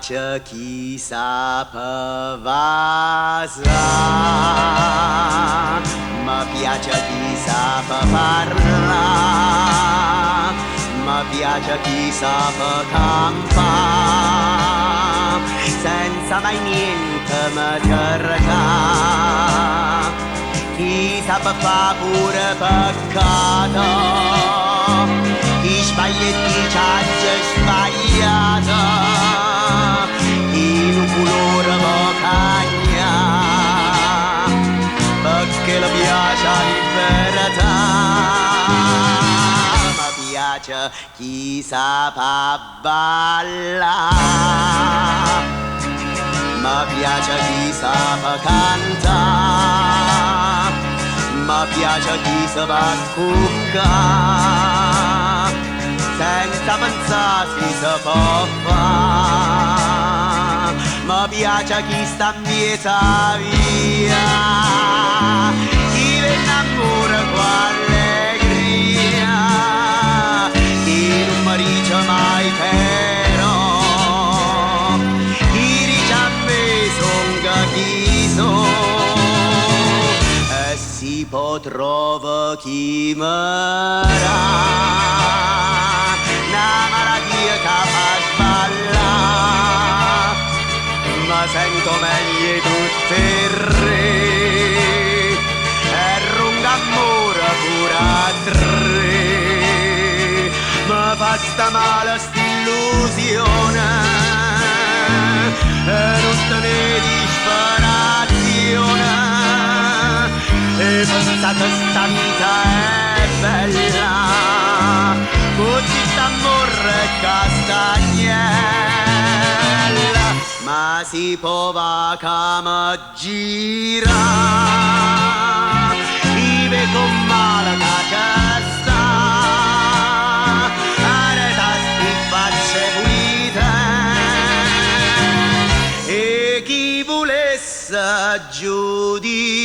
piace chi sa pavasa, mi piace chi sa parlare, mi piace chi sa campare, senza mai niente mi cerca, chi sa fa pure peccato, chi sbaglia e chi c'ha sbagliato, chi non colore vocagna, perché le piace la libertà. Mi piace chi sa ballare, mi piace chi sa cantare, mi piace chi sa cuccare, senza pensare si può fare. Mi piace chi sta in mezzo via, chi ve innamora con allegria, chi non mi dice mai però, chi dice a me son capiso, e si può trovare chi m'era. Sento meglio tutte e re, e lungo amore pure a tre, mi fa sta male st'illusione, e non te ne disperazione, e pensa che sta vita è bella, così st'amore e castagnella, ma si può va come gira, vive con male che sta, areta sti facce pulite, e chi volesse giudicare.